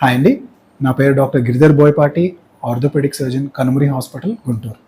Hi అండి. నా పేరు doctor Giridhar Boyapati, orthopaedic surgeon, Kanumuri hospital, Guntur.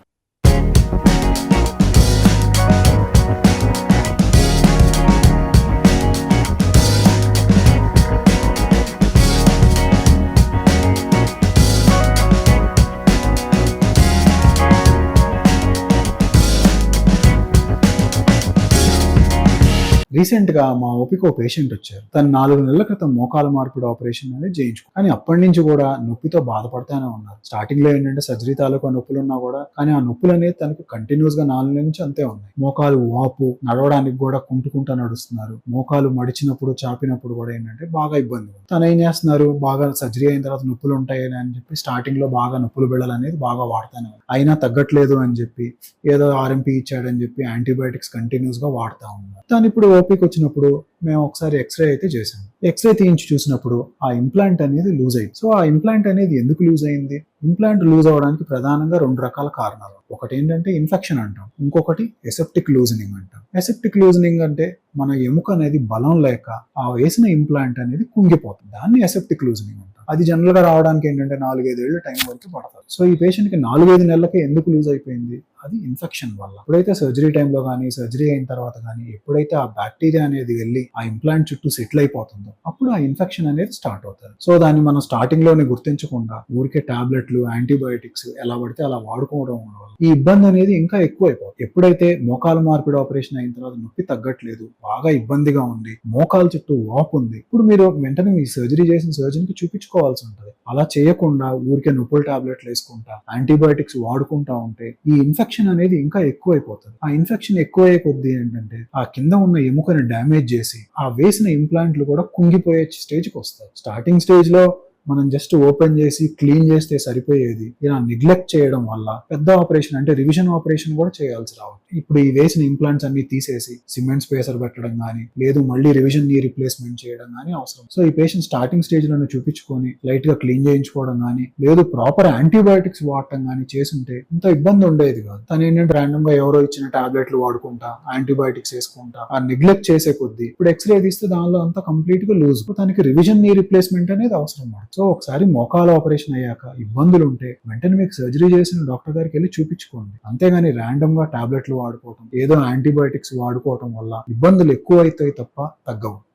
రీసెంట్‌గా మా ఓపికి ఓ పేషెంట్ వచ్చారు. తను 4 నెలల క్రితం మోకాలు మార్పిడి ఆపరేషన్ అనేది చేయించుకున్నారు. కానీ అప్పటి నుంచి కూడా నొప్పితో బాధపడుతూనే ఉన్నారు. స్టార్టింగ్‌లో ఏంటంటే సర్జరీ తాలూకా నొప్పులున్నా కూడా కానీ ఆ నొప్పులనేవి తనకు కంటిన్యూస్‌గా 4 నెలల నుంచి అంతే ఉన్నాయి. మోకాలు వాపు, నడవడానికి కూడా కుంటుకుంటా నడుస్తున్నారు. మోకాలు మడిచినప్పుడు, చాపినప్పుడు కూడా ఏంటంటే బాగా ఇబ్బంది. తను ఏం చేస్తున్నారు, బాగా సర్జరీ అయిన తర్వాత నొప్పులు ఉంటాయి అని చెప్పి స్టార్టింగ్‌లో బాగా నొప్పులు బిళ్ళలు అనేది బాగా వాడుతూనే ఉన్నారు. అయినా తగ్గట్లేదు అని చెప్పి ఏదో ఆర్ఎంపీ ఇచ్చాడని చెప్పి యాంటీబయాటిక్స్ కంటిన్యూస్‌గా వాడుతా ఉన్నారు. తను ఇప్పుడు ఓపీకి వచ్చినప్పుడు మేము ఒకసారి ఎక్స్రే అయితే చేసాం. ఎక్స్రే తీయించి చూసినప్పుడు ఆ ఇంప్లాంట్ అనేది లూజ్ అయింది. సో ఆ ఇంప్లాంట్ అనేది ఎందుకు లూజ్ అయింది? ఇంప్లాంట్ లూజ్ అవడానికి ప్రధానంగా 2 రకాల కారణాలు. ఒకటి ఏంటంటే ఇన్ఫెక్షన్ అంటాం, ఇంకొకటి ఎసెప్టిక్ లూజనింగ్ అంటాం. ఎసెప్టిక్ లూజనింగ్ అంటే మన ఎముక అనేది బలం లేక ఆ వేసిన ఇంప్లాంట్ అనేది కుంగిపోతుంది. దాన్ని ఎసెప్టిక్ లూజనింగ్ అంటాం. అది జనరల్ గా రావడానికి ఏంటంటే 4-5 ఏళ్ల టైం వరకు పడతారు. సో ఈ పేషెంట్ కి 4-5 నెలలకే ఎందుకు లూజ్ అయిపోయింది? అది ఇన్ఫెక్షన్ వల్ల. ఎప్పుడైతే సర్జరీ టైంలో కానీ సర్జరీ అయిన తర్వాత కానీ ఎప్పుడైతే ఆ బ్యాక్టీరియా అనేది వెళ్ళి ఆ ఇంప్లాంట్ చుట్టూ సెటిల్ అయిపోతుందో అప్పుడు ఆ ఇన్ఫెక్షన్ అనేది స్టార్ట్ అవుతుంది. సో దాన్ని మనం స్టార్టింగ్ లోనే గుర్తించకుండా ఊరికే టాబ్లెట్లు, యాంటీబయాటిక్స్ ఎలా పడితే అలా వాడుకోవడం వల్ల ఈ ఇబ్బంది అనేది ఇంకా ఎక్కువ అయిపోతుంది. ఎప్పుడైతే మోకాలు మార్పిడి ఆపరేషన్ అయిన తర్వాత నొప్పి తగ్గట్లేదు, బాగా ఇబ్బందిగా ఉంది, మోకాలు చుట్టూ వాపు ఉంది, ఇప్పుడు మీరు వెంటనే మీ సర్జరీ చేసిన సర్జన్ కి చూపించుకోవాల్సి ఉంటుంది. అలా చేయకుండా ఊరికే నొప్పుల టాబ్లెట్లు వేసుకుంటా యాంటీబయాటిక్స్ వాడుకుంటా ఉంటే ఈ ఇన్ఫెక్షన్ అనేది ఇంకా ఎక్కువైపోతుంది. ఆ ఇన్ఫెక్షన్ ఎక్కువయ్యే కొద్దీ ఏంటంటే ఆ కింద ఉన్న ఎముకని డ్యామేజ్ చేసి ఆ వేసిన ఇంప్లాంట్లు కూడా కుంగిపోయే స్టేజ్కి వస్తాయి. స్టార్టింగ్ స్టేజ్ లో మనం జస్ట్ ఓపెన్ చేసి క్లీన్ చేస్తే సరిపోయేది. ఇలా నెగ్లెక్ట్ చేయడం వల్ల పెద్ద ఆపరేషన్ అంటే రివిజన్ ఆపరేషన్ కూడా చేయాల్సి రావచ్చు. ఇప్పుడు ఈ వేసిన ఇంప్లాంట్స్ అన్ని తీసేసి సిమెంట్ స్పేసర్ పెట్టడం కానీ లేదు మళ్ళీ రివిజన్ నీ రిప్లేస్మెంట్ చేయడం కానీ అవసరం. సో ఈ పేషెంట్ స్టార్టింగ్ స్టేజ్ లోనే చూపించుకొని లైట్ గా క్లీన్ చేయించుకోవడం కానీ లేదు ప్రాపర్ యాంటీబయాటిక్స్ వాడటం కానీ చేసుంటే ఇంత ఇబ్బంది ఉండేది కాదు. తను ఏంటంటే ర్యాండమ్ గా ఎవరో ఇచ్చిన టాబ్లెట్లు వాడుకుంటా యాంటీబయాటిక్స్ వేసుకుంటా ఆ నెగ్లెక్ట్ చేసే కొద్దీ ఇప్పుడు ఎక్స్రే తీస్తే దానిలో అంతా కంప్లీట్ గా లూజ్. తనకి రివిజన్ నీ రిప్లేస్మెంట్ అనేది అవసరం. సో ఒకసారి మోకాలు ఆపరేషన్ అయ్యాక ఇబ్బందులు ఉంటే వెంటనే మీకు సర్జరీ చేసిన డాక్టర్ గారికి వెళ్ళి చూపించుకోండి. అంతేగాని ర్యాండమ్ గా టాబ్లెట్లు వాడుకోవటం ఏదో యాంటీబయాటిక్స్ వాడుకోవటం వల్ల ఇబ్బందులు ఎక్కువ అవుతాయి తప్ప తగ్గవు.